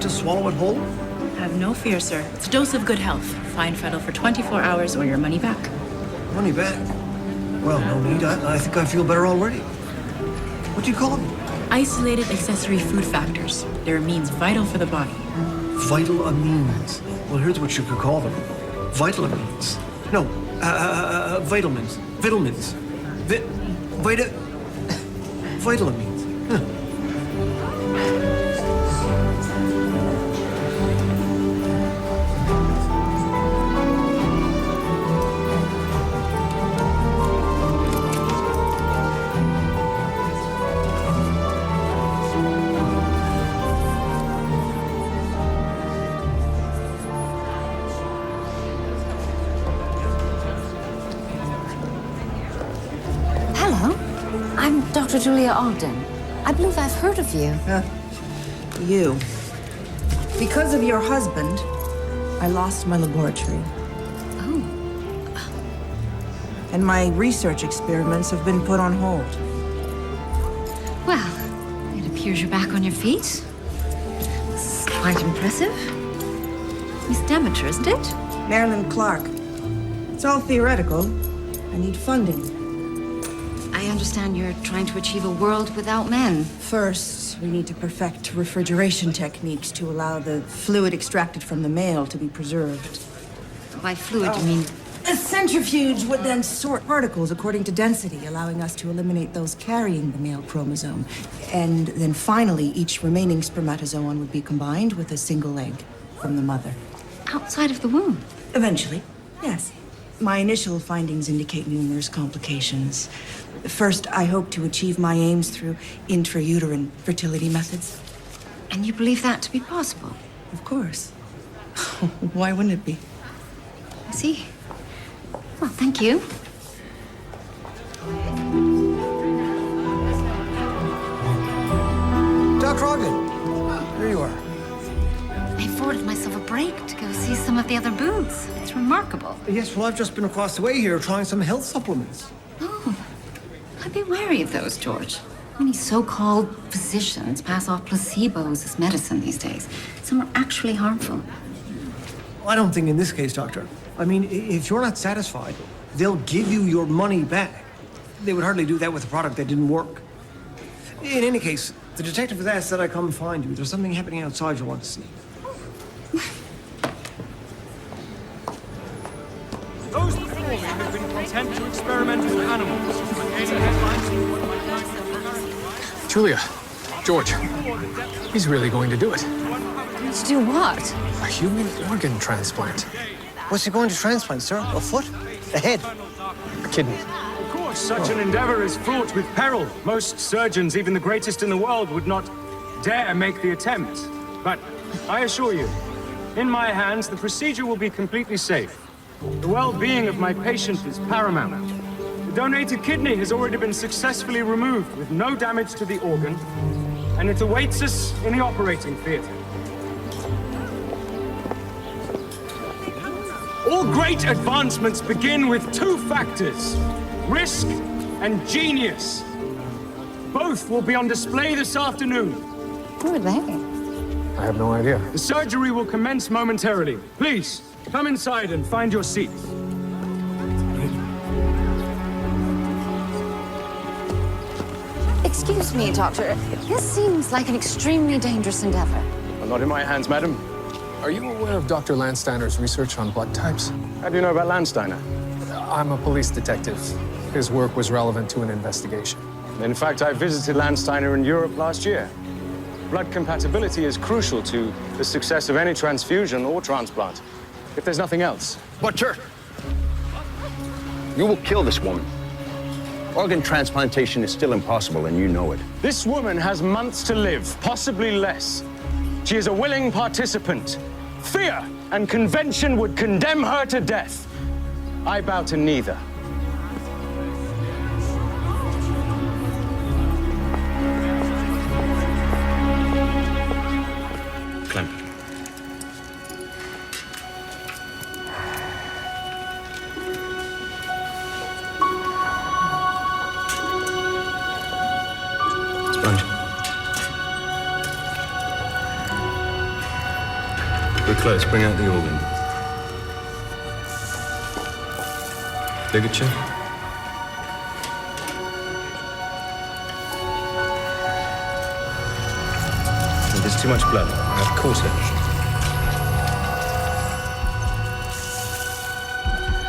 to swallow it whole? Have no fear, sir. It's a dose of good health. Fine fettle for 24 hours or your money back. Money back? Well, no need. I think I feel better already. What do you call them? Isolated accessory food factors. They're amines vital for the body. Vital amines. Well, here's what you could call them. Vital amines. No, vitamins. Vitamins. Vital amines. Huh. Dr. Julia Ogden. I believe I've heard of you. You. Because of your husband, I lost my laboratory. Oh. And my research experiments have been put on hold. Well, it appears you're back on your feet. This is quite impressive. Miss Demeter, isn't it? Marilyn Clark. It's all theoretical. I need funding. I understand you're trying to achieve a world without men. First, we need to perfect refrigeration techniques to allow the fluid extracted from the male to be preserved. By fluid, you mean? A centrifuge would then sort particles according to density, allowing us to eliminate those carrying the male chromosome. And then finally, each remaining spermatozoon would be combined with a single egg from the mother. Outside of the womb? Eventually, yes. My initial findings indicate numerous complications. First, I hope to achieve my aims through intrauterine fertility methods. And you believe that to be possible? Of course. Why wouldn't it be? I see. Well, thank you. Dr. Ogden, here you are. I afforded myself a break to go see some of the other booths. It's remarkable. Yes, well, I've just been across the way here trying some health supplements. Oh, I'd be wary of those, George. Many so-called physicians pass off placebos as medicine these days. Some are actually harmful. Well, I don't think in this case, Doctor. I mean, if you're not satisfied, they'll give you your money back. They would hardly do that with a product that didn't work. In any case, the detective has asked that I come find you. There's something happening outside you'll want to see. Those before me have been content to experiment with animals. Julia, George, he's really going to do it. To do what? A human organ transplant. What's he going to transplant, sir? A foot? A head? A kidney. Of course, such an endeavor is fraught with peril. Most surgeons, even the greatest in the world, would not dare make the attempt. But I assure you, in my hands, the procedure will be completely safe. The well-being of my patient is paramount. The donated kidney has already been successfully removed with no damage to the organ, and it awaits us in the operating theater. All great advancements begin with two factors, risk and genius. Both will be on display this afternoon. Who are they? I have no idea. The surgery will commence momentarily. Please, come inside and find your seats. Excuse me, Doctor. This seems like an extremely dangerous endeavor. Well, not in my hands, madam. Are you aware of Dr. Landsteiner's research on blood types? How do you know about Landsteiner? I'm a police detective. His work was relevant to an investigation. In fact, I visited Landsteiner in Europe last year. Blood compatibility is crucial to the success of any transfusion or transplant, if there's nothing else. But, sir, you will kill this woman. Organ transplantation is still impossible, and you know it. This woman has months to live, possibly less. She is a willing participant. Fear and convention would condemn her to death. I bow to neither. Clem. Sponge. We're close. Bring out the organ. Ligature. There's too much blood. I've caught it.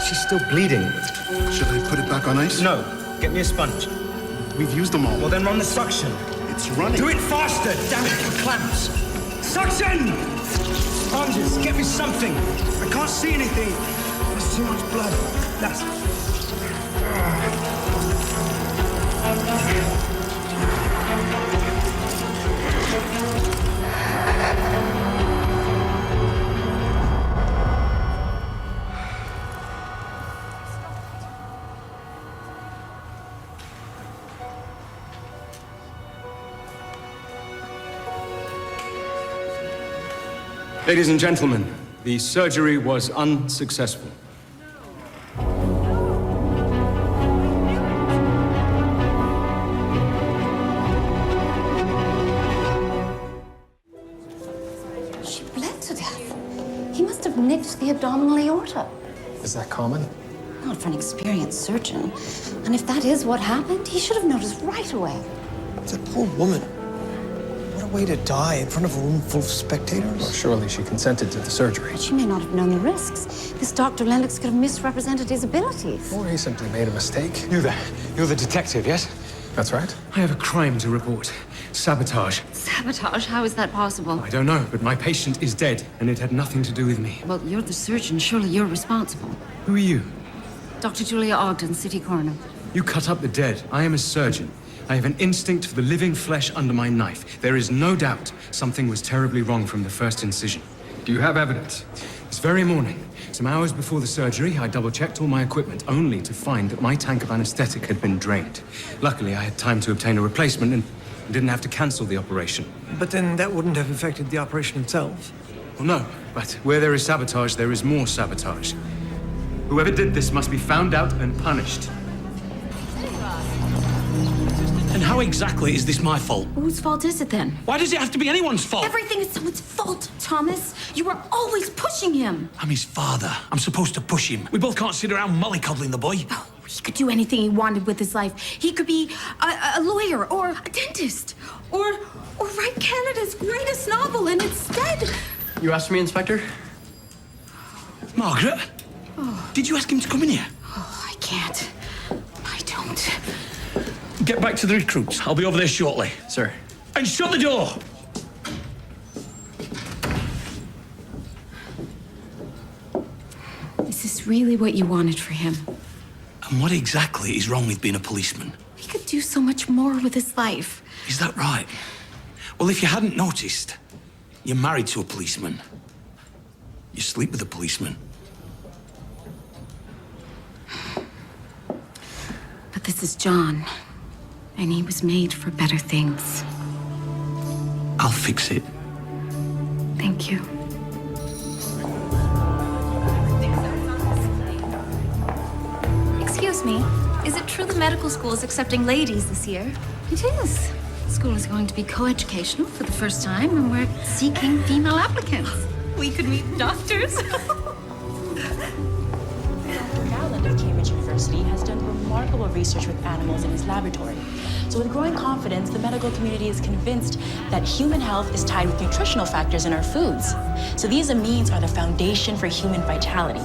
She's still bleeding. Should I put it back on ice? No. Get me a sponge. We've used them all. Well, then run the suction. It's running. Do it faster! Damn it, the clamps! Suction! Sponges, get me something. I can't see anything. There's too much blood. That's... Ladies and gentlemen, the surgery was unsuccessful. She bled to death. He must have nicked the abdominal aorta. Is that common? Not for an experienced surgeon. And if that is what happened, he should have noticed right away. It's a poor woman. What a way to die in front of a room full of spectators. Well, surely she consented to the surgery. She may not have known the risks. This Dr. Lennox could have misrepresented his abilities. Or he simply made a mistake. You're the detective, yes? That's right. I have a crime to report. Sabotage. Sabotage? How is that possible? I don't know, but my patient is dead, and it had nothing to do with me. Well, you're the surgeon. Surely you're responsible. Who are you? Dr. Julia Ogden, City Coroner. You cut up the dead. I am a surgeon. I have an instinct for the living flesh under my knife. There is no doubt something was terribly wrong from the first incision. Do you have evidence? This very morning, some hours before the surgery, I double-checked all my equipment, only to find that my tank of anesthetic had been drained. Luckily, I had time to obtain a replacement and didn't have to cancel the operation. But then that wouldn't have affected the operation itself. Well, no, but where there is sabotage, there is more sabotage. Whoever did this must be found out and punished. And how exactly is this my fault? Whose fault is it then? Why does it have to be anyone's fault? Everything is someone's fault, Thomas. You are always pushing him. I'm his father. I'm supposed to push him. We both can't sit around mollycoddling the boy. Oh, he could do anything he wanted with his life. He could be a lawyer or a dentist or write Canada's greatest novel, and instead... You asked me, Inspector? Margaret? Did you ask him to come in here? Oh, I can't. I don't. Get back to the recruits. I'll be over there shortly. Sir. And shut the door! Is this really what you wanted for him? And what exactly is wrong with being a policeman? He could do so much more with his life. Is that right? Well, if you hadn't noticed, you're married to a policeman. You sleep with a policeman. But this is John, and he was made for better things. I'll fix it. Thank you. Excuse me, is it true the medical school is accepting ladies this year? It is. School is going to be co-educational for the first time, and we're seeking female applicants. We could meet doctors. Of Cambridge University has done remarkable research with animals in his laboratory. So with growing confidence, the medical community is convinced that human health is tied with nutritional factors in our foods. So these amines are the foundation for human vitality.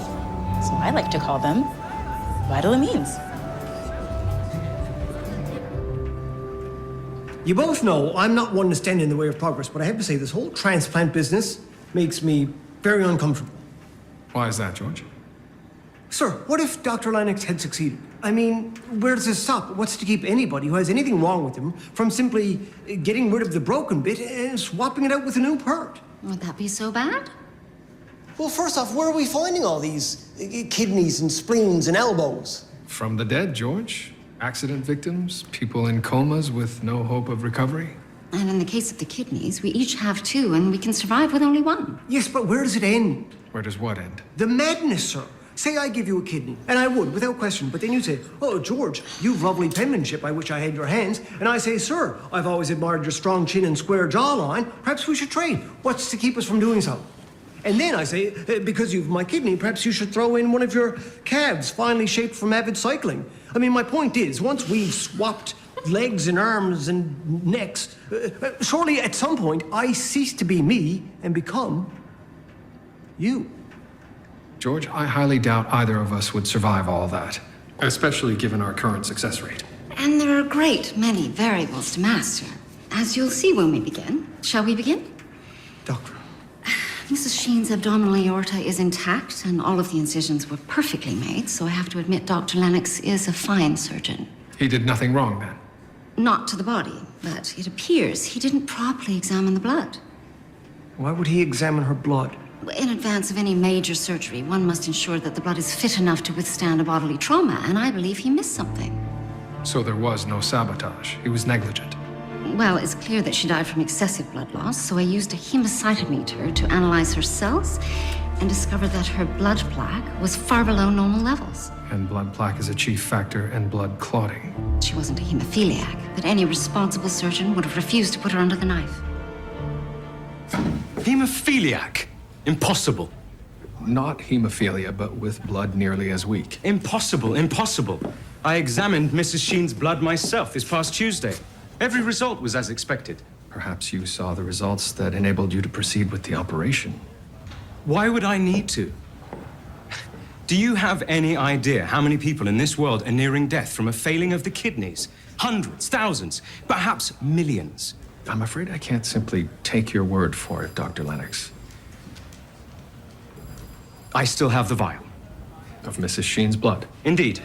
So I like to call them vital amines. You both know I'm not one to stand in the way of progress, but I have to say this whole transplant business makes me very uncomfortable. Why is that, George? Sir, what if Dr. Lennox had succeeded? I mean, where does this stop? What's to keep anybody who has anything wrong with him from simply getting rid of the broken bit and swapping it out with a new part? Would that be so bad? Well, first off, where are we finding all these kidneys and spleens and elbows? From the dead, George. Accident victims, people in comas with no hope of recovery. And in the case of the kidneys, we each have two, and we can survive with only one. Yes, but where does it end? Where does what end? The madness, sir. Say I give you a kidney, and I would, without question, but then you say, oh, George, you've lovely penmanship, I wish I had your hands. And I say, sir, I've always admired your strong chin and square jawline. Perhaps we should trade. What's to keep us from doing so? And then I say, because you've my kidney, perhaps you should throw in one of your calves, finely shaped from avid cycling. I mean, my point is, once we've swapped legs and arms and necks, surely at some point I cease to be me and become you. George, I highly doubt either of us would survive all that, especially given our current success rate. And there are a great many variables to master, as you'll see when we begin. Shall we begin? Doctor. Mrs. Sheen's abdominal aorta is intact, and all of the incisions were perfectly made, so I have to admit Dr. Lennox is a fine surgeon. He did nothing wrong, then? Not to the body, but it appears he didn't properly examine the blood. Why would he examine her blood? In advance of any major surgery, one must ensure that the blood is fit enough to withstand a bodily trauma, and I believe he missed something. So there was no sabotage. He was negligent. Well, it's clear that she died from excessive blood loss, so I used a hemocytometer to analyze her cells and discovered that her blood plaque was far below normal levels. And blood plaque is a chief factor in blood clotting. She wasn't a hemophiliac, but any responsible surgeon would have refused to put her under the knife. Hemophiliac? Impossible. Not hemophilia, but with blood nearly as weak. Impossible, impossible. I examined Mrs. Sheen's blood myself this past Tuesday. Every result was as expected. Perhaps you saw the results that enabled you to proceed with the operation. Why would I need to? Do you have any idea how many people in this world are nearing death from a failing of the kidneys? Hundreds, thousands, perhaps millions. I'm afraid I can't simply take your word for it, Dr. Lennox. I still have the vial. Of Mrs. Sheen's blood? Indeed.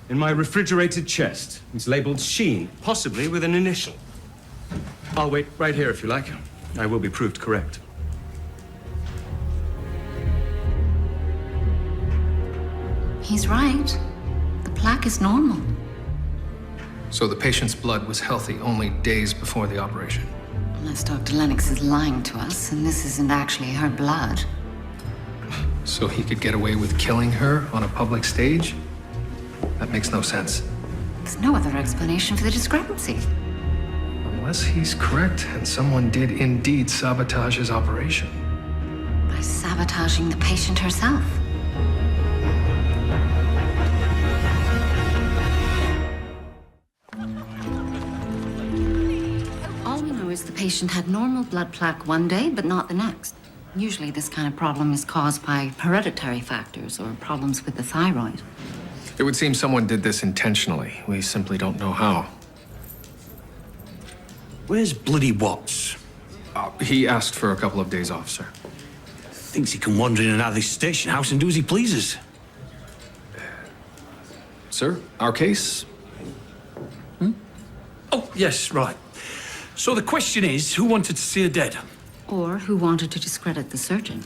In my refrigerated chest. It's labeled Sheen, possibly with an initial. I'll wait right here if you like. I will be proved correct. He's right. The plaque is normal. So the patient's blood was healthy only days before the operation? Unless Dr. Lennox is lying to us, and this isn't actually her blood. So he could get away with killing her on a public stage? That makes no sense. There's no other explanation for the discrepancy. Unless he's correct and someone did indeed sabotage his operation. By sabotaging the patient herself. All we know is the patient had normal blood plaque one day, but not the next. Usually this kind of problem is caused by hereditary factors or problems with the thyroid. It would seem someone did this intentionally. We simply don't know how. Where's bloody Watts? He asked for a couple of days off, sir. Thinks he can wander in and out of this station house and do as he pleases. Sir, our case? Oh, yes, right. So the question is, who wanted to see her dead? Or who wanted to discredit the surgeon.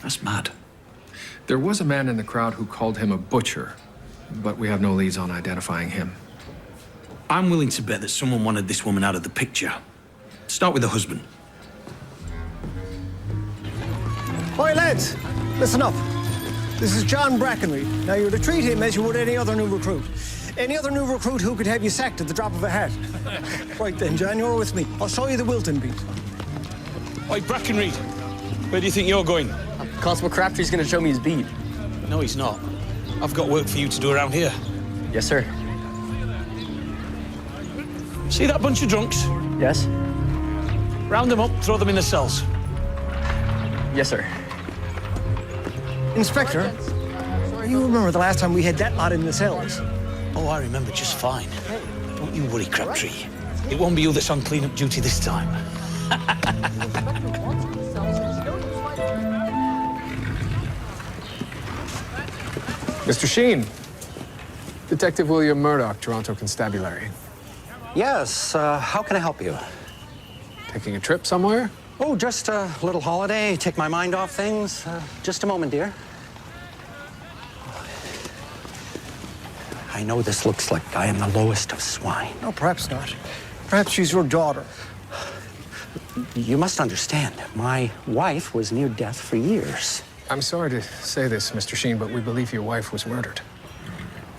That's mad. There was a man in the crowd who called him a butcher, but we have no leads on identifying him. I'm willing to bet that someone wanted this woman out of the picture. Start with the husband. Oi, lads, listen up. This is John Brackenried. Now, you're to treat him as you would any other new recruit. Any other new recruit who could have you sacked at the drop of a hat. Right then, John, you're with me. I'll show you the Wilton beat. Oi, Brackenried, where do you think you're going? Constable Craftry's gonna show me his beat. No, he's not. I've got work for you to do around here. Yes, sir. See that bunch of drunks? Yes. Round them up, throw them in the cells. Yes, sir. Inspector, you remember the last time we had that lot in the cells? Oh, I remember just fine. Don't you worry, Crabbtree. It won't be you that's on clean-up duty this time. Mr. Sheen. Detective William Murdoch, Toronto Constabulary. Yes, how can I help you? Taking a trip somewhere? Oh, just a little holiday, take my mind off things. Just a moment, dear. I know this looks like I am the lowest of swine. No, perhaps not. Perhaps she's your daughter. You must understand, my wife was near death for years. I'm sorry to say this, Mr. Sheen, but we believe your wife was murdered.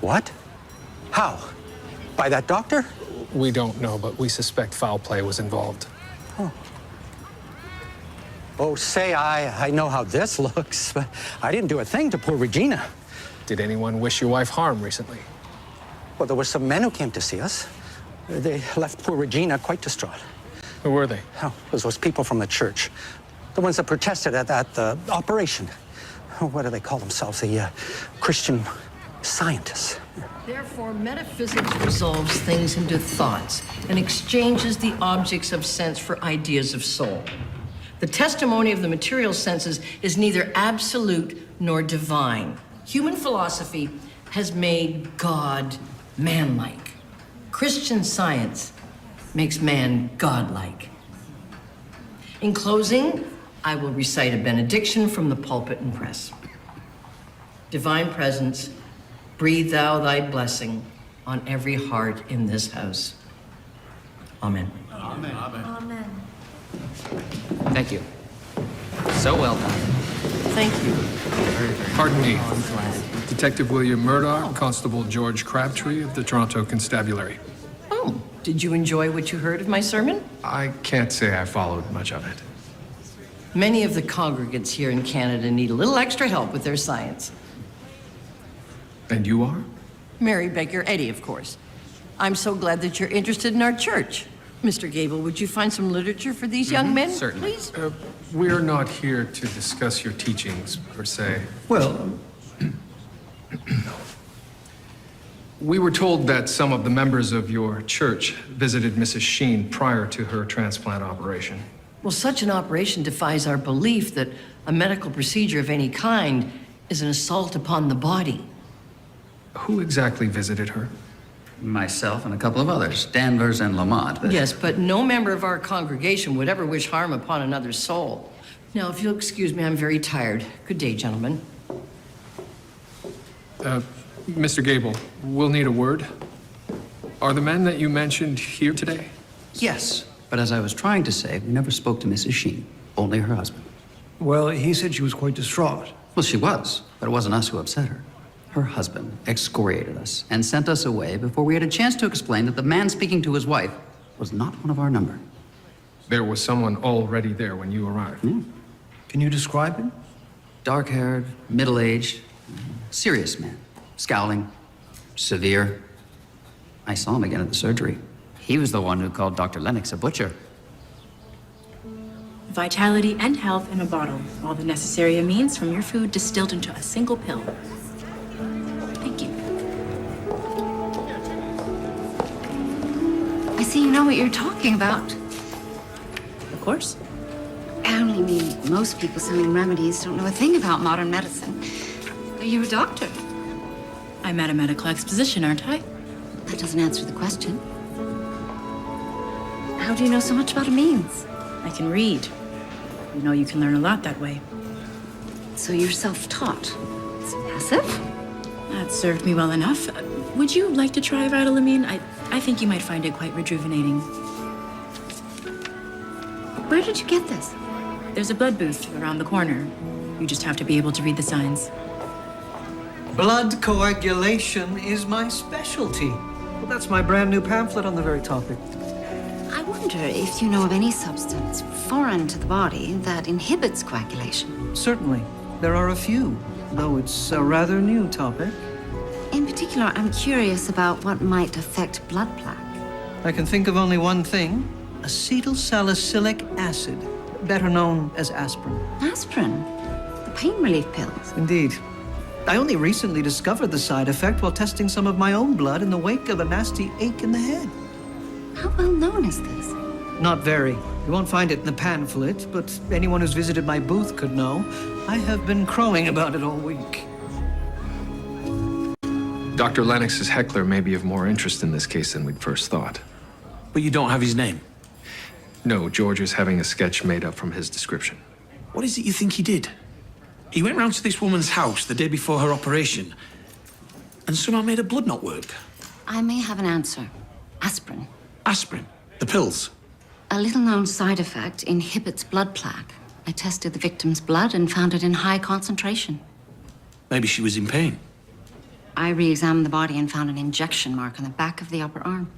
What? How? By that doctor? We don't know, but we suspect foul play was involved. Oh. Oh, say I know how this looks, but I didn't do a thing to poor Regina. Did anyone wish your wife harm recently? Well, there were some men who came to see us. They left poor Regina quite distraught. Who were they? Oh, it was those people from the church. The ones that protested at that operation. Oh, what do they call themselves? The Christian Scientists. Therefore, metaphysics resolves things into thoughts and exchanges the objects of sense for ideas of soul. The testimony of the material senses is neither absolute nor divine. Human philosophy has made God manlike. Christian science makes man godlike. In closing, I will recite a benediction from the pulpit and press. Divine Presence, breathe thou thy blessing on every heart in this house. Amen. Amen. Amen. Thank you. So well done. Thank you. Pardon me. Detective William Murdoch, Constable George Crabbtree of the Toronto Constabulary. Oh, did you enjoy what you heard of my sermon? I can't say I followed much of it. Many of the congregants here in Canada need a little extra help with their science. And you are? Mary Baker Eddy, of course. I'm so glad that you're interested in our church. Mr. Gable, would you find some literature for these young men, certainly. please? We're not here to discuss your teachings, per se. Well, We were told that some of the members of your church visited Mrs. Sheen prior to her transplant operation. Well, such an operation defies our belief that a medical procedure of any kind is an assault upon the body. Who exactly visited her? Myself and a couple of others, Danvers and Lamont. But... Yes, but no member of our congregation would ever wish harm upon another's soul. Now, if you'll excuse me, I'm very tired. Good day, gentlemen. Mr. Gable, we'll need a word. Are the men that you mentioned here today? Yes, but as I was trying to say, we never spoke to Mrs. Sheen, only her husband. well, he said she was quite distraught. Well, she was, but it wasn't us who upset her. Her husband excoriated us and sent us away before we had a chance to explain that the man speaking to his wife was not one of our number. There was someone already there when you arrived. Can you describe him? Dark-haired, middle-aged, serious man. Scowling, severe. I saw him again at the surgery. He was the one who called Dr. Lennox a butcher. Vitality and health in a bottle. All the necessary amines from your food distilled into a single pill. Thank you. I see you know what you're talking about. Of course. I only mean most people selling remedies don't know a thing about modern medicine. You're a doctor. I'm at a medical exposition, aren't I? That doesn't answer the question. How do you know so much about amines? I can read. You know, you can learn a lot that way. So you're self-taught. It's impressive. That served me well enough. Would you like to try vitalamine? I think you might find it quite rejuvenating. Where did you get this? There's a blood booth around the corner. You just have to be able to read the signs. Blood coagulation is my specialty. Well, that's my brand new pamphlet on the very topic. I wonder if you know of any substance foreign to the body that inhibits coagulation. Certainly. There are a few, though it's a rather new topic. In particular, I'm curious about what might affect blood plaque. I can think of only one thing. Acetylsalicylic acid, better known as aspirin. Aspirin? The pain relief pills? Indeed. I only recently discovered the side effect while testing some of my own blood in the wake of a nasty ache in the head. How well known is this? Not very. You won't find it in the pamphlet, but anyone who's visited my booth could know. I have been crowing about it all week. Dr. Lennox's heckler may be of more interest in this case than we'd first thought. But you don't have his name? No, George is having a sketch made up from his description. What is it you think he did? He went round to this woman's house the day before her operation and somehow made her blood not work. I may have an answer. Aspirin. Aspirin? The pills? A little-known side effect inhibits blood plaque. I tested the victim's blood and found it in high concentration. Maybe she was in pain. I re-examined the body and found an injection mark on the back of the upper arm.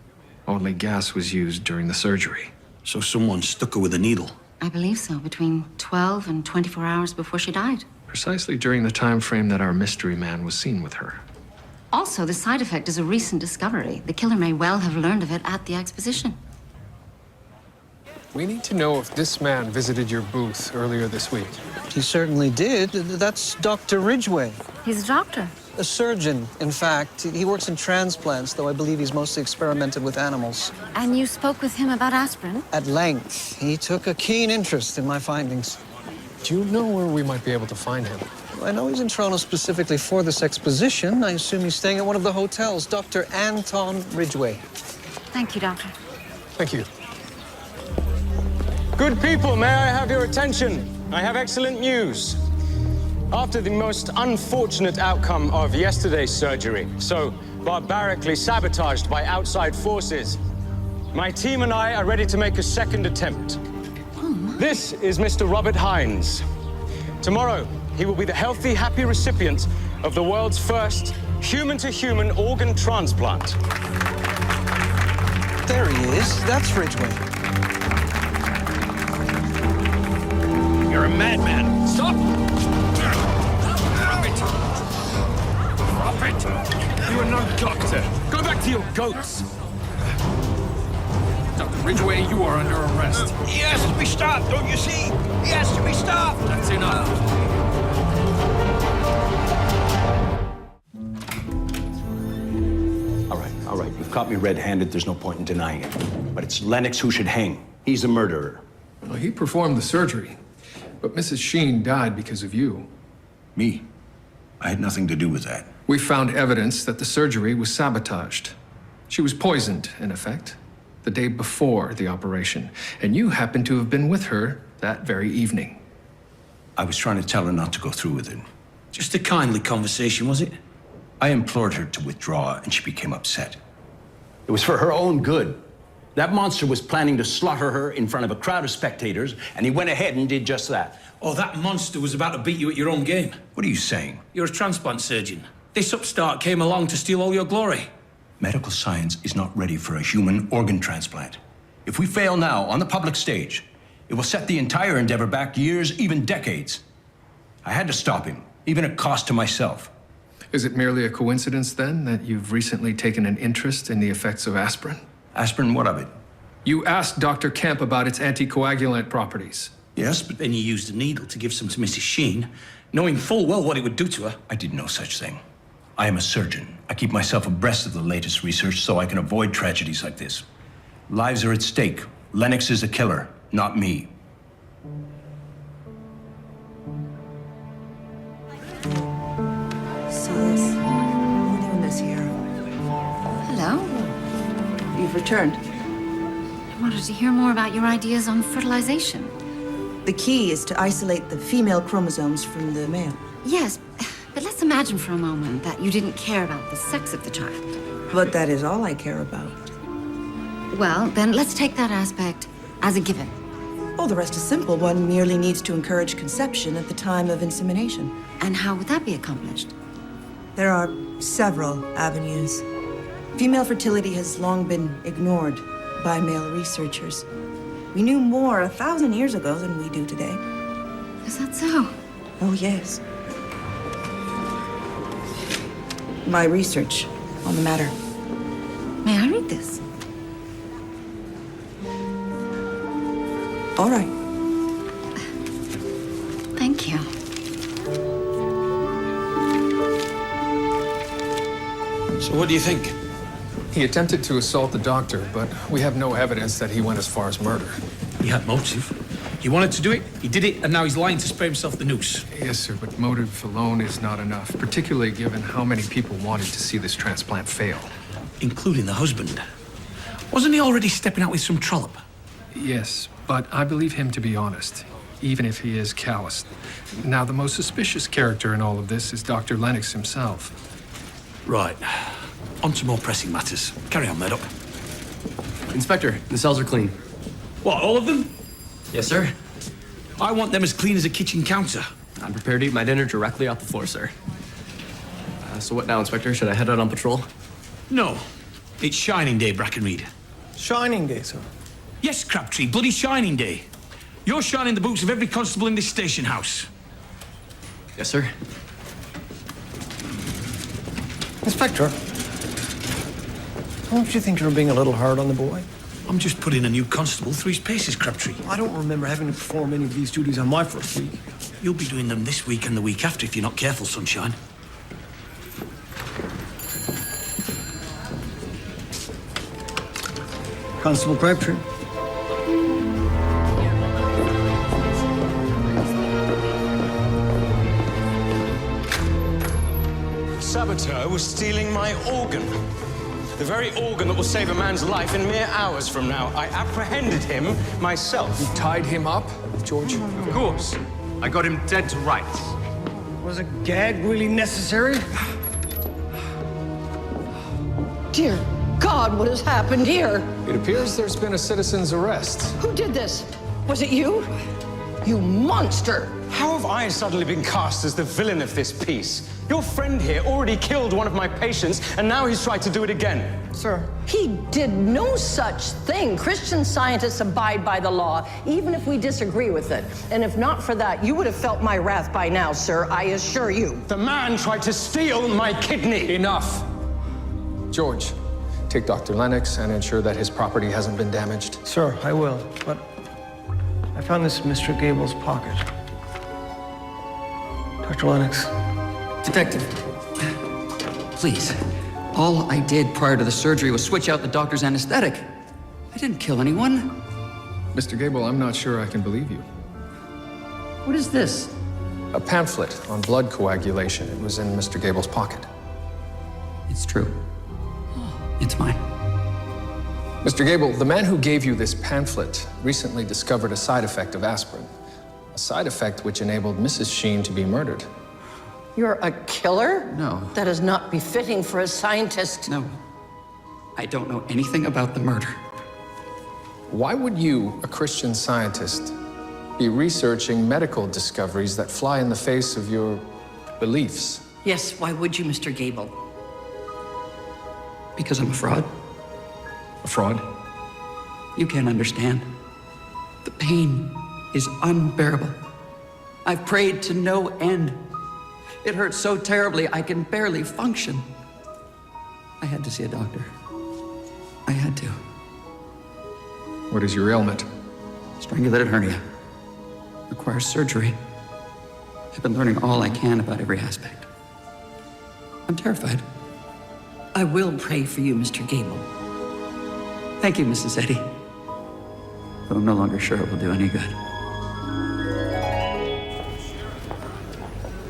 Only gas was used during the surgery. So someone stuck her with a needle. I believe so, between 12 and 24 hours before she died. Precisely during the time frame that our mystery man was seen with her. Also, the side effect is a recent discovery. The killer may well have learned of it at the exposition. We need to know if this man visited your booth earlier this week. He certainly did. That's Dr. Ridgway. He's a doctor. A surgeon, in fact. He works in transplants, though I believe he's mostly experimented with animals. And you spoke with him about aspirin? At length. He took a keen interest in my findings. Do you know where we might be able to find him? I know he's in Toronto specifically for this exposition. I assume he's staying at one of the hotels. Dr. Anton Ridgway. Thank you, Doctor. Thank you. Good people, may I have your attention? I have excellent news. After the most unfortunate outcome of yesterday's surgery, so barbarically sabotaged by outside forces, my team and I are ready to make a second attempt. This is Mr. Robert Hines. Tomorrow, he will be the healthy, happy recipient of the world's first human-to-human organ transplant. There he is. That's Ridgway. You're a madman. Stop! Drop it! You are no doctor. Go back to your goats. Dr. Ridgway, you are under arrest. He has to be stopped, don't you see? He has to be stopped. That's enough. All right, you've caught me red-handed, there's no point in denying it. But it's Lennox who should hang. He's a murderer. Well, he performed the surgery, but Mrs. Sheen died because of you. Me? I had nothing to do with that. We found evidence that the surgery was sabotaged. She was poisoned, in effect, the day before the operation, and you happened to have been with her that very evening. I was trying to tell her not to go through with it. Just a kindly conversation, was it? I implored her to withdraw, and she became upset. It was for her own good. That monster was planning to slaughter her in front of a crowd of spectators, and he went ahead and did just that. Oh, that monster was about to beat you at your own game. What are you saying? You're a transplant surgeon. This upstart came along to steal all your glory. Medical science is not ready for a human organ transplant. If we fail now on the public stage, it will set the entire endeavor back years, even decades. I had to stop him, even at cost to myself. Is it merely a coincidence, then, that you've recently taken an interest in the effects of aspirin? Aspirin, what of it? You asked Dr. Kemp about its anticoagulant properties. Yes, but Then you used a needle to give some to Mrs. Sheen, knowing full well what it would do to her. I did no such thing. I am a surgeon. I keep myself abreast of the latest research so I can avoid tragedies like this. Lives are at stake. Lennox is a killer, not me. Silas, we're doing this here. Hello. You've returned. I wanted to hear more about your ideas on fertilization. The key is to isolate the female chromosomes from the male. Yes, but let's imagine for a moment that you didn't care about the sex of the child. But that is all I care about. Well, then let's take that aspect as a given. Oh, the rest is simple. One merely needs to encourage conception at the time of insemination. And how would that be accomplished? There are several avenues. Female fertility has long been ignored by male researchers. We knew more 1,000 years ago than we do today. Is that so? Oh, yes. My research on the matter. May I read this? All right. Thank you. So what do you think? He attempted to assault the doctor, but we have no evidence that he went as far as murder. He had motive. He wanted to do it, he did it, and now he's lying to spare himself the noose. Yes, sir, but motive alone is not enough, particularly given how many people wanted to see this transplant fail. Including the husband. Wasn't he already stepping out with some trollop? Yes, but I believe him to be honest, even if he is calloused. Now, the most suspicious character in all of this is Dr. Lennox himself. Right. On to more pressing matters. Carry on, Μέρντοχ. Inspector, the cells are clean. What, all of them? Yes, sir. I want them as clean as a kitchen counter. I'm prepared to eat my dinner directly off the floor, sir. So what now, Inspector? Should I head out on patrol? No. It's Shining Day, Brackenrind. Shining Day, sir. Yes, Crabbtree, bloody Shining Day. You're shining the boots of every constable in this station house. Yes, sir. Inspector, don't you think you're being a little hard on the boy? I'm just putting a new constable through his paces, Krábtri. I don't remember having to perform any of these duties on my first week. You'll be doing them this week and the week after if you're not careful, sunshine. Constable Krábtri. Saboteur was stealing my organ. The very organ that will save a man's life in mere hours from now. I apprehended him myself. You tied him up, George? Of course. I got him dead to rights. Was a gag really necessary? Dear God, what has happened here? It appears there's been a citizen's arrest. Who did this? Was it you? You monster! How have I suddenly been cast as the villain of this piece? Your friend here already killed one of my patients, and now he's tried to do it again. Sir. He did no such thing. Christian Scientists abide by the law, even if we disagree with it. And if not for that, you would have felt my wrath by now, sir, I assure you. The man tried to steal my kidney. Enough. George, take Dr. Lennox and ensure that his property hasn't been damaged. Sir, I will, but I found this in Mr. Gable's pocket. Dr. Lennox. Detective, please. All I did prior to the surgery was switch out the doctor's anesthetic. I didn't kill anyone. Mr. Gable, I'm not sure I can believe you. What is this? A pamphlet on blood coagulation. It was in Mr. Gable's pocket. It's true. It's mine. Mr. Gable, the man who gave you this pamphlet recently discovered a side effect of aspirin. A side effect which enabled Mrs. Sheen to be murdered. You're a killer? No. That is not befitting for a scientist. No. I don't know anything about the murder. Why would you, a Christian scientist, be researching medical discoveries that fly in the face of your beliefs? Yes, why would you, Mr. Gable? Because I'm a fraud. A fraud? You can't understand. The pain is unbearable. I've prayed to no end. It hurts so terribly, I can barely function. I had to see a doctor. I had to. What is your ailment? Strangulated hernia. Requires surgery. I've been learning all I can about every aspect. I'm terrified. I will pray for you, Mr. Gable. Thank you, Mrs. Eddy. Though I'm no longer sure it will do any good.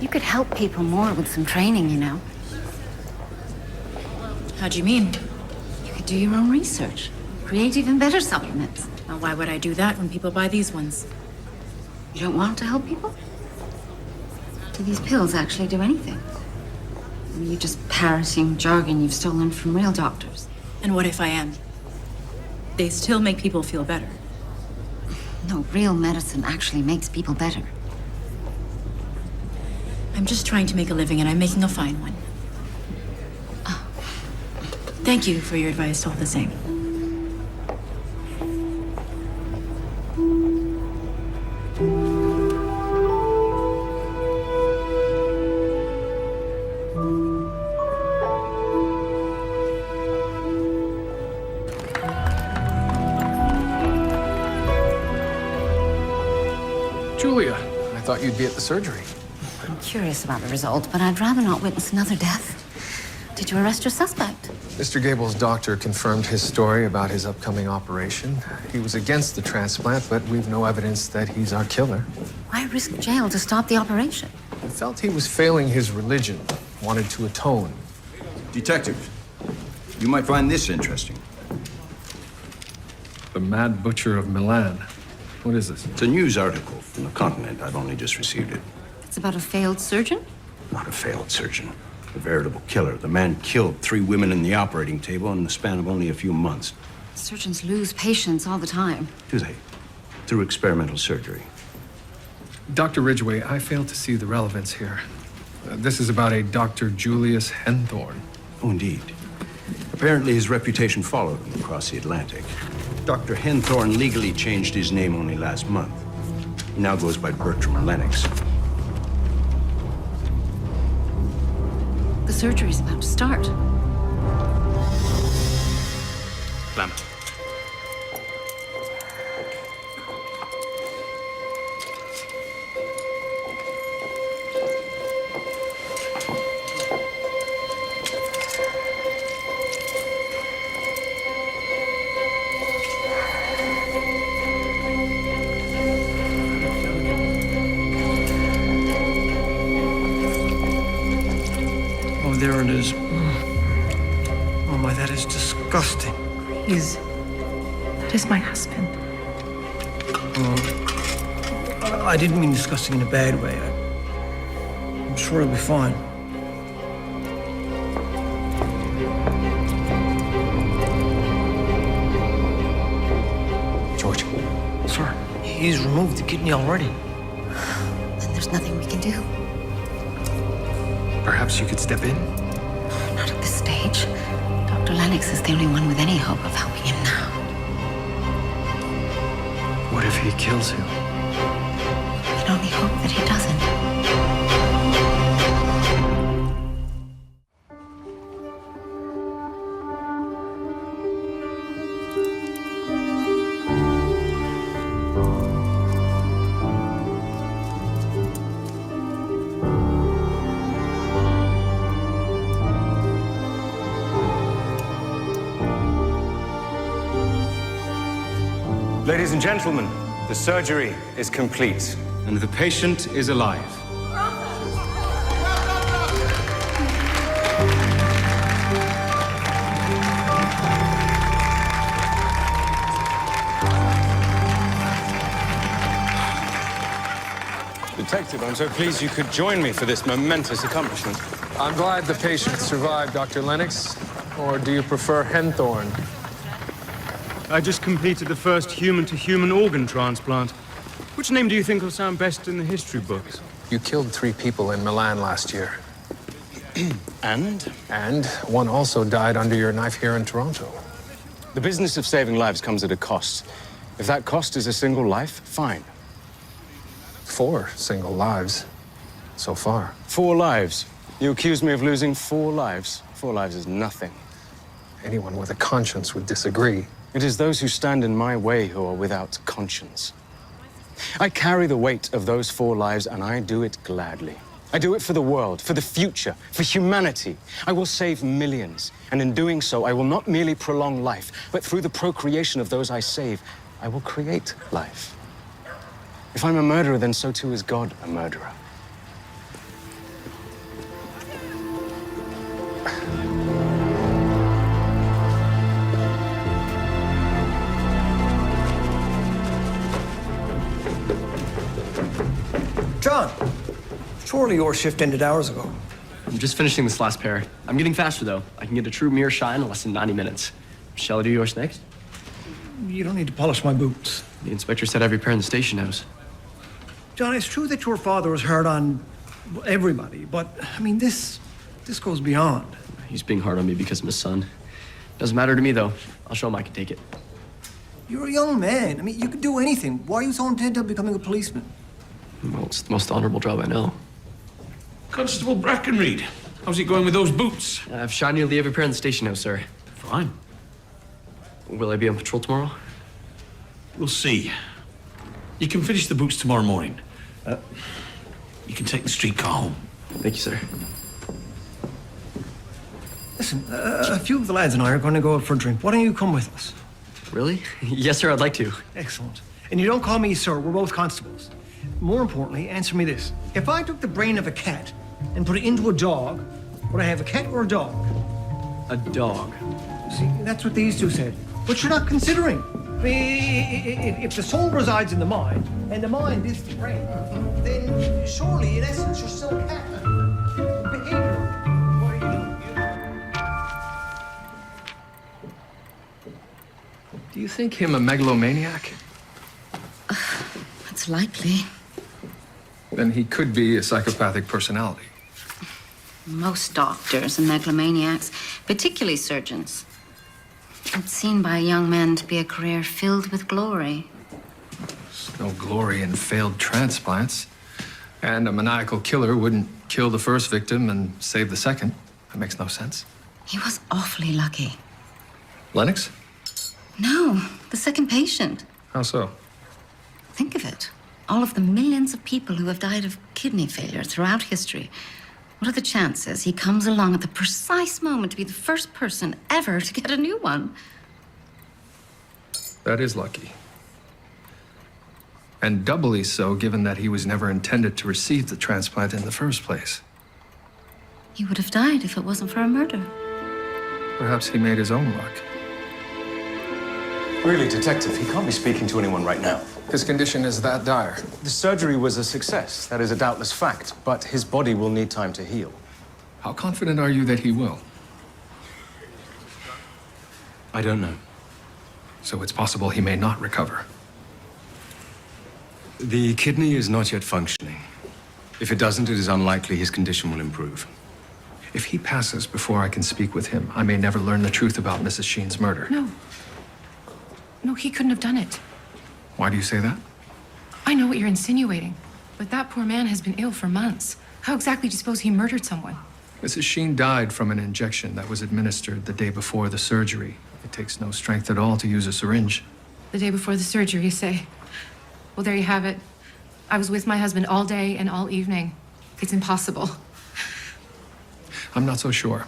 You could help people more with some training, you know. How do you mean? You could do your own research. Create even better supplements. Now, why would I do that when people buy these ones? You don't want to help people? Do these pills actually do anything? Or are you just parroting jargon you've stolen from real doctors? And what if I am? They still make people feel better. No, real medicine actually makes people better. I'm just trying to make a living, and I'm making a fine one. Oh. Thank you for your advice all the same. Julia, I thought you'd be at the surgery. I'm curious about the result, but I'd rather not witness another death. Did you arrest your suspect? Mr. Gable's doctor confirmed his story about his upcoming operation. He was against the transplant, but we've no evidence that he's our killer. Why risk jail to stop the operation? He felt he was failing his religion, wanted to atone. Detective, you might find this interesting. The Mad Butcher of Milan. What is this? It's a news article from the Continent. I've only just received it. It's about a failed surgeon? Not a failed surgeon. A veritable killer. The man killed 3 women in the operating table in the span of only a few months. Surgeons lose patients all the time. Do they? Through experimental surgery. Dr. Ridgway, I fail to see the relevance here. This is about a Dr. Julius Henthorne. Oh, indeed. Apparently his reputation followed him across the Atlantic. Dr. Henthorne legally changed his name only last month. He now goes by Bertram Lennox. The surgery's about to start. Lamp. Oh, there it is. Oh my, that is disgusting. That is my husband. I didn't mean disgusting in a bad way. I'm sure he'll be fine. George. Sir, he's removed the kidney already. Then there's nothing we can do. Perhaps you could step in? Not at this stage. Dr. Lennox is the only one with any hope of helping him now. What if he kills him? We can only hope that he doesn't. Ladies and gentlemen, the surgery is complete, and the patient is alive. Detective, I'm so pleased you could join me for this momentous accomplishment. I'm glad the patient survived, Dr. Lennox. Or do you prefer Henthorn? I just completed the first human-to-human organ transplant. Which name do you think will sound best in the history books? You killed 3 people in Milan last year. And? And one also died under your knife here in Toronto. The business of saving lives comes at a cost. If that cost is a single life, fine. 4 single lives so far. 4 lives. You accuse me of losing 4 lives. 4 lives is nothing. Anyone with a conscience would disagree. It is those who stand in my way who are without conscience. I carry the weight of those 4 lives, and I do it gladly. I do it for the world, for the future, for humanity. I will save millions, and in doing so, I will not merely prolong life, but through the procreation of those I save, I will create life. If I'm a murderer, then so too is God a murderer. John, surely your shift ended hours ago. I'm just finishing this last pair. I'm getting faster, though. I can get a true mirror shine in less than 90 minutes. Shall I do yours next? You don't need to polish my boots. The inspector said every pair in the station knows. John, it's true that your father was hard on everybody, but, I mean, this goes beyond. He's being hard on me because I'm his son. Doesn't matter to me, though. I'll show him I can take it. You're a young man. I mean, you could do anything. Why are you so intent on becoming a policeman? Well, it's the most honorable job I know. Constable Brackenreed, how's it going with those boots? I've shined nearly every pair in the station now, sir. Fine. Will I be on patrol tomorrow? We'll see. You can finish the boots tomorrow morning. You can take the streetcar home. Thank you, sir. Listen, a few of the lads and I are going to go out for a drink. Why don't you come with us? Really? Yes, sir, I'd like to. Excellent. And you don't call me sir, we're both constables. More importantly, answer me this. If I took the brain of a cat and put it into a dog, would I have a cat or a dog? A dog. See, that's what these two said. But you're not considering. I mean, if the soul resides in the mind, and the mind is the brain, then surely, in essence, you're still a cat. Behavior. What are you doing? Do you think him a megalomaniac? That's likely. Then he could be a psychopathic personality. Most doctors are megalomaniacs, particularly surgeons. It's seen by young men to be a career filled with glory. no glory in failed transplants. And a maniacal killer wouldn't kill the first victim and save the second. That makes no sense. He was awfully lucky. Lennox? No, the second patient. How so? Think of it. All of the millions of people who have died of kidney failure throughout history. What are the chances he comes along at the precise moment to be the first person ever to get a new one? That is lucky. And doubly so, given that he was never intended to receive the transplant in the first place. He would have died if it wasn't for a murder. Perhaps he made his own luck. Really, Detective, he can't be speaking to anyone right now. His condition is that dire. The surgery was a success. That is a doubtless fact. But his body will need time to heal. How confident are you that he will? I don't know. So it's possible he may not recover. The kidney is not yet functioning. If it doesn't, it is unlikely his condition will improve. If he passes before I can speak with him, I may never learn the truth about Mrs. Sheen's murder. No. No, he couldn't have done it. Why do you say that? I know what you're insinuating, but that poor man has been ill for months. How exactly do you suppose he murdered someone? Mrs. Sheen died from an injection that was administered the day before the surgery. It takes no strength at all to use a syringe. The day before the surgery, you say? Well, there you have it. I was with my husband all day and all evening. It's impossible. I'm not so sure.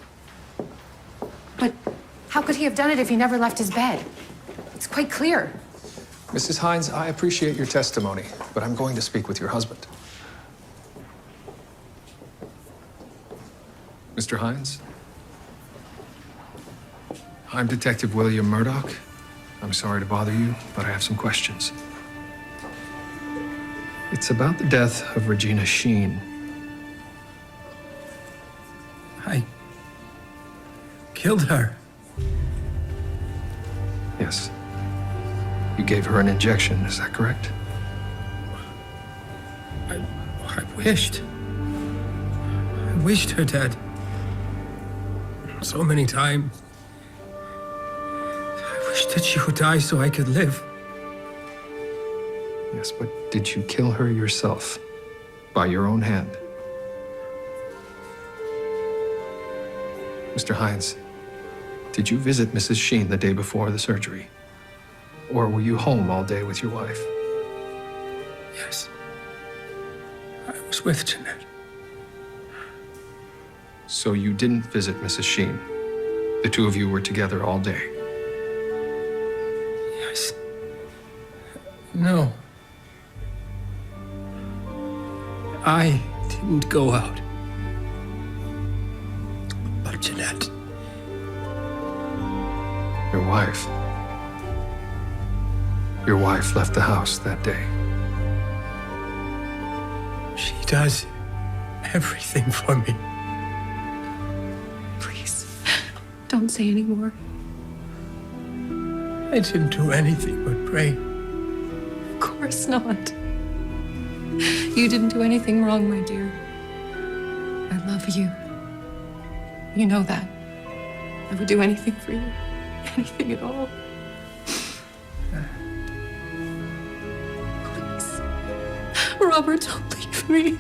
But how could he have done it if he never left his bed? It's quite clear. Mrs. Hines, I appreciate your testimony, but I'm going to speak with your husband. Mr. Hines? I'm Detective William Μέρντοχ. I'm sorry to bother you, but I have some questions. It's about the death of Regina Sheen. I killed her. Yes. You gave her an injection, is that correct? I wished her dead. So many times. I wished that she would die so I could live. Yes, but did you kill her yourself? By your own hand? Mr. Hines, did you visit Mrs. Sheen the day before the surgery? Or were you home all day with your wife? Yes. I was with Jeanette. So you didn't visit Mrs. Sheen? The two of you were together all day? Yes. No. I didn't go out. But Jeanette. Your wife. Your wife left the house that day. She does everything for me. Please, don't say any more. I didn't do anything but pray. Of course not. You didn't do anything wrong, my dear. I love you. You know that. I would do anything for you. Anything at all. Please. Robert, don't leave me.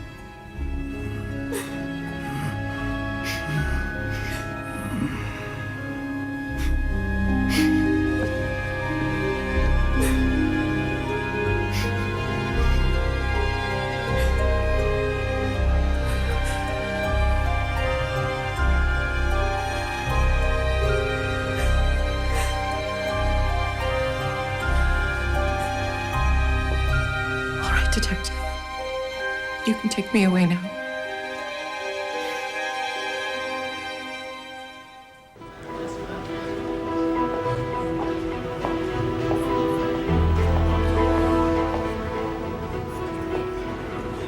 Detective, you can take me away now.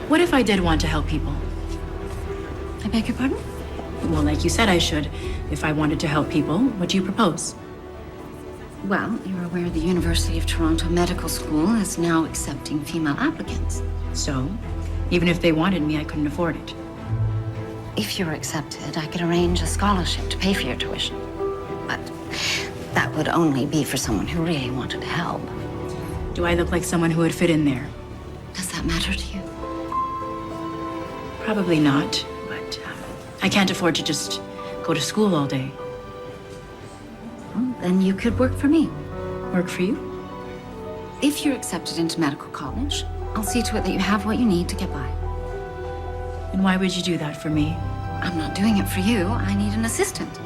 What if I did want to help people? I beg your pardon? Well, like you said I should. If I wanted to help people, what do you propose? Well, you're aware the University of Toronto Medical School is now accepting female applicants. So, even if they wanted me, I couldn't afford it. If you're accepted, I could arrange a scholarship to pay for your tuition. But that would only be for someone who really wanted to help. Do I look like someone who would fit in there? Does that matter to you? Probably not, but I can't afford to just go to school all day. Well, then you could work for me. Work for you? If you're accepted into medical college, I'll see to it that you have what you need to get by. And why would you do that for me? I'm not doing it for you. I need an assistant.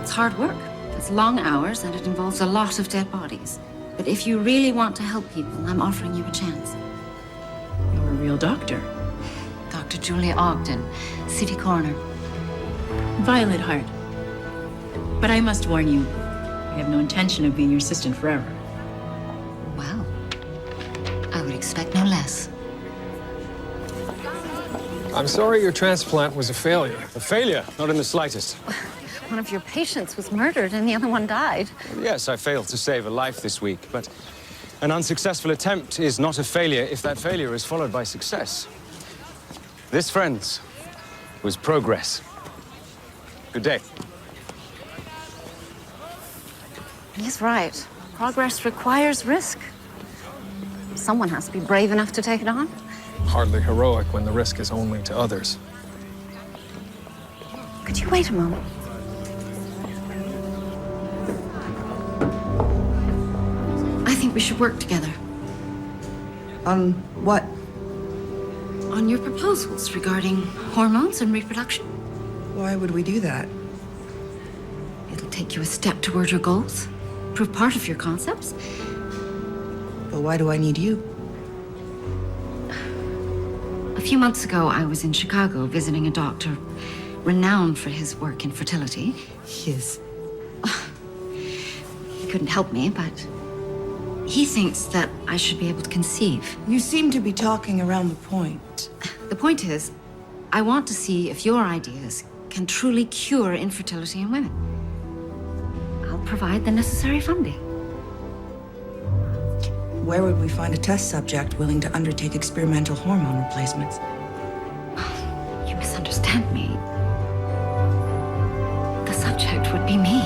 It's hard work. It's long hours, and it involves a lot of dead bodies. But if you really want to help people, I'm offering you a chance. You're a real doctor. Dr. Julia Ogden, City Coroner. Violet Hart. But I must warn you, I have no intention of being your assistant forever. Well, I would expect no less. I'm sorry your transplant was a failure. A failure? Not in the slightest. One of your patients was murdered and the other one died. Yes, I failed to save a life this week, but an unsuccessful attempt is not a failure if that failure is followed by success. This, friends, was progress. Good day. He's right. Progress requires risk. Someone has to be brave enough to take it on. Hardly heroic when the risk is only to others. Could you wait a moment? I think we should work together. On what? On your proposals regarding hormones and reproduction. Why would we do that? It'll take you a step toward your goals, prove part of your concepts. But why do I need you? A few months ago, I was in Chicago visiting a doctor renowned for his work in fertility. His? He couldn't help me, but he thinks that I should be able to conceive. You seem to be talking around the point. The point is, I want to see if your ideas can truly cure infertility in women. I'll provide the necessary funding. Where would we find a test subject willing to undertake experimental hormone replacements? You misunderstand me. The subject would be me.